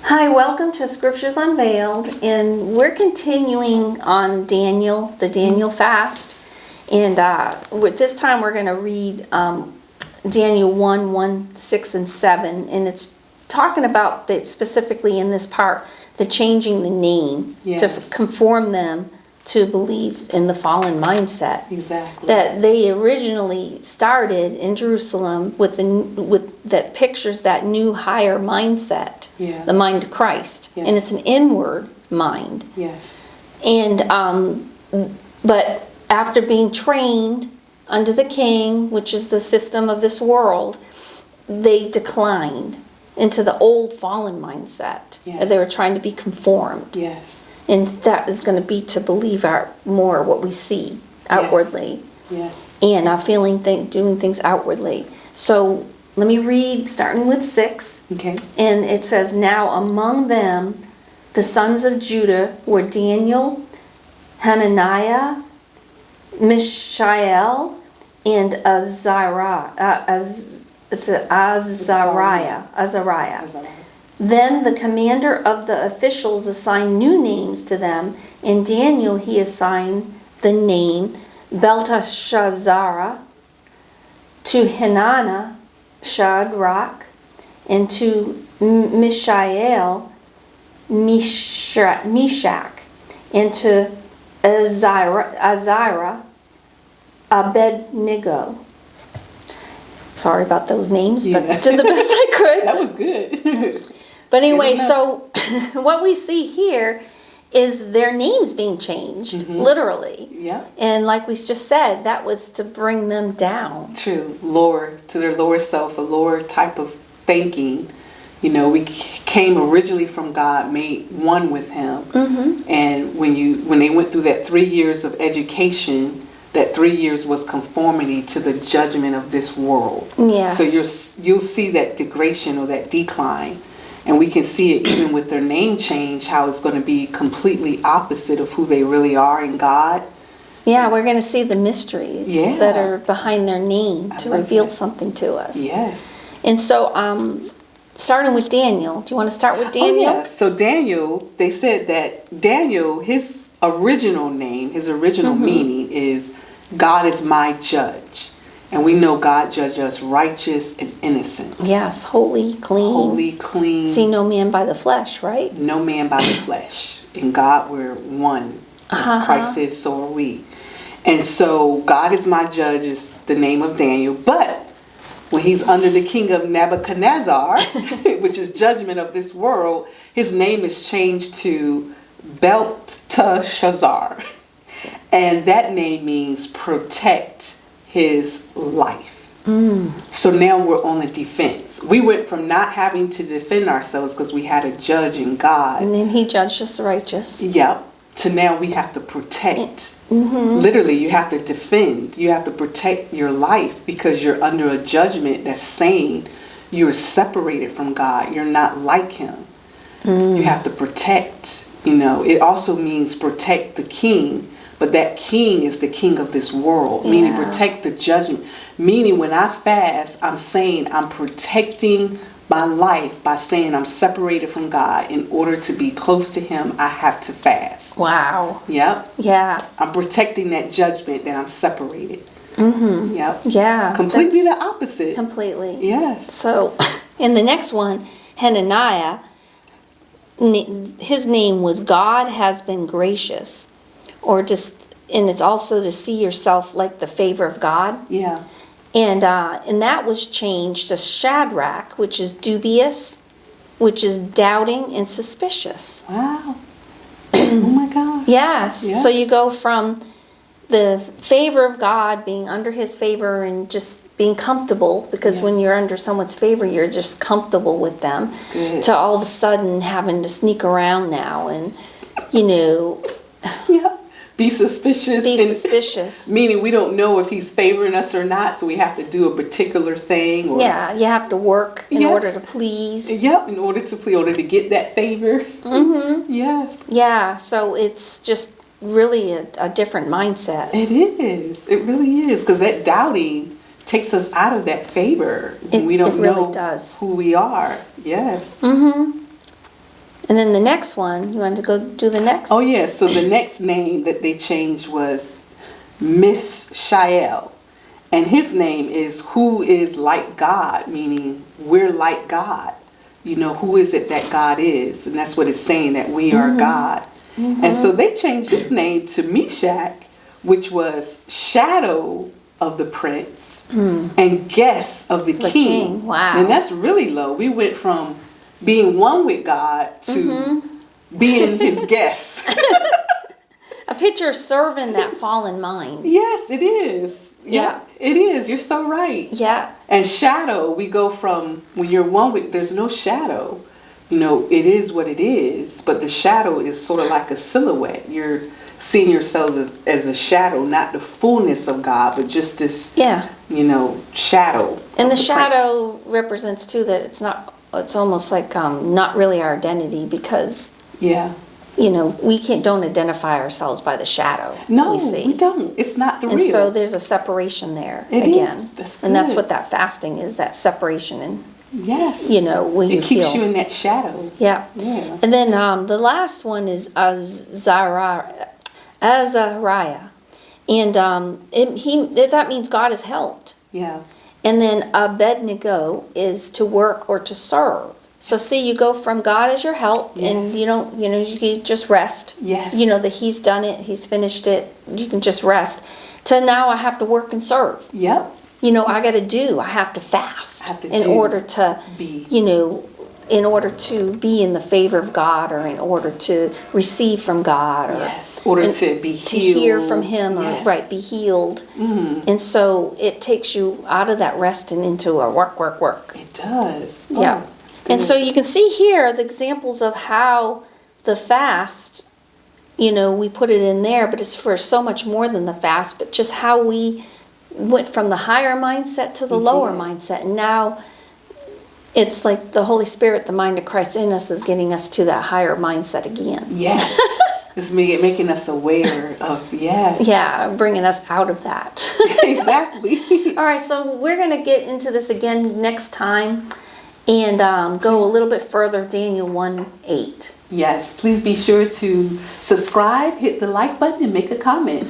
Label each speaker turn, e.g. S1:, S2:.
S1: Hi, welcome to Scriptures Unveiled, and we're continuing on Daniel, the Daniel fast, and this time we're going to read Daniel 1, 6, and 7, and it's talking about, specifically in this part, the changing the name to conform them to believe in the fallen mindset.
S2: Exactly.
S1: That they originally started in Jerusalem with that pictures that new higher mindset, the mind of Christ, and it's an inward mind.
S2: Yes.
S1: And but after being trained under the king, which is the system of this world, they declined into the old fallen mindset.
S2: Yes.
S1: They were trying to be conformed.
S2: Yes.
S1: And that is going to be to believe more what we see outwardly.
S2: Yes.
S1: And feeling, doing things outwardly. So let me read, starting with 6.
S2: Okay.
S1: And it says, "Now among them, the sons of Judah were Daniel, Hananiah, Mishael, and Azariah. Then the commander of the officials assigned new names to them, and Daniel he assigned the name Belteshazzar, to Hananiah Shadrach, and to Mishael Meshach, and to Azariah Abednego." Sorry about those names, but did the best I could.
S2: That was good.
S1: But anyway, so what we see here is their names being changed, literally.
S2: Yeah.
S1: And like we just said, that was to bring them down.
S2: True. Lower, to their lower self, a lower type of thinking. You know, we came originally from God, made one with Him. Mm-hmm. And when they went through that 3 years of education, that 3 years was conformity to the judgment of this world.
S1: Yes.
S2: So you'll see that degradation or that decline. And we can see it even with their name change, how it's going to be completely opposite of who they really are in God.
S1: Yeah, we're going to see the mysteries that are behind their name to reveal something to us.
S2: Yes.
S1: And so, starting with Daniel, do you want to start with Daniel?
S2: Oh, yeah. So Daniel, they said that Daniel, his original name, his original meaning is God is my judge. And we know God judges us righteous and innocent.
S1: Yes, holy, clean.
S2: Holy, clean.
S1: See no man by the flesh, right?
S2: No man by the flesh. In God we're one. As Christ says, so are we. And so God is my judge is the name of Daniel. But when he's under the king of Nebuchadnezzar, which is judgment of this world, his name is changed to Belteshazzar. And that name means protect his life. So now we're on the defense. We went from not having to defend ourselves because we had a judge in God.
S1: And then he judged us righteous.
S2: Yep. To now we have to protect. Literally, you have to defend. You have to protect your life because you're under a judgment that's saying you're separated from God. You're not like Him. You have to protect. You know, it also means protect the king. But that king is the king of this world, meaning protect the judgment. Meaning when I fast, I'm saying I'm protecting my life by saying I'm separated from God. In order to be close to Him, I have to fast.
S1: Wow.
S2: Yep.
S1: Yeah.
S2: I'm protecting that judgment that I'm separated. Yep.
S1: Yeah.
S2: Completely the opposite.
S1: Completely.
S2: Yes.
S1: So, in the next one, Hananiah, his name was God has been gracious. And it's also to see yourself like the favor of God.
S2: Yeah.
S1: And that was changed to Shadrach, which is dubious, which is doubting and suspicious.
S2: Wow. Oh my God.
S1: Yes. So you go from the favor of God, being under His favor and just being comfortable, because when you're under someone's favor, you're just comfortable with them, to all of a sudden having to sneak around now and,
S2: Be suspicious.
S1: Suspicious.
S2: Meaning we don't know if He's favoring us or not, so we have to do a particular thing. Or,
S1: you have to work in order to please.
S2: Yep, in order to get that favor. Yes.
S1: Yeah, so it's just really a different mindset.
S2: It is. It really is, because that doubting takes us out of that favor. We don't
S1: really
S2: know
S1: does.
S2: who we are. Yes.
S1: And then the next one, you want to go do the next?
S2: Oh yeah, so the next name that they changed was Mishael. And his name is who is like God, meaning we're like God. You know, who is it that God is? And that's what it's saying, that we are God. And so they changed his name to Meshach, which was shadow of the prince and guest of the king.
S1: Wow.
S2: And that's really low. We went from being one with God to being his guest.
S1: A picture of serving that fallen mind.
S2: Yes, it is.
S1: Yeah.
S2: It is. You're so right.
S1: Yeah.
S2: And shadow, we go from when you're one with, there's no shadow. You know, it is what it is, but the shadow is sort of like a silhouette. You're seeing yourself as a shadow, not the fullness of God, but just this, you know, shadow.
S1: And the shadow represents too that it's almost like not really our identity, because you know, we don't identify ourselves by the shadow.
S2: No,
S1: we see.
S2: We don't. It's not the real.
S1: And so there's a separation there again.
S2: That's
S1: and that's what that fasting is, that separation. And
S2: yes,
S1: you know, when
S2: it keeps you in that shadow.
S1: Yeah. And then the last one is Azariah. And that means God is helped.
S2: Yeah.
S1: And then Abednego is to work or to serve. So see, you go from God as your help, and you don't, you know, you can just rest.
S2: Yes.
S1: You know that He's done it, He's finished it. You can just rest. To now I have to work and serve.
S2: Yep.
S1: You know, I have to fast in order to be. You know, in order to be in the favor of God, or in order to receive from God, or
S2: order to be healed,
S1: to hear from Him, or be healed. And so it takes you out of that rest and into a work.
S2: It does.
S1: Yeah. And so you can see here the examples of how the fast, you know, we put it in there, but it's for so much more than the fast, but just how we went from the higher mindset to the lower mindset. And now it's like the Holy Spirit, the mind of Christ in us, is getting us to that higher mindset again.
S2: Yes. It's making us aware of,
S1: Yeah, bringing us out of that.
S2: Exactly.
S1: All right, so we're going to get into this again next time. And go a little bit further, Daniel 1:8.
S2: Yes, please be sure to subscribe, hit the like button, and make a comment.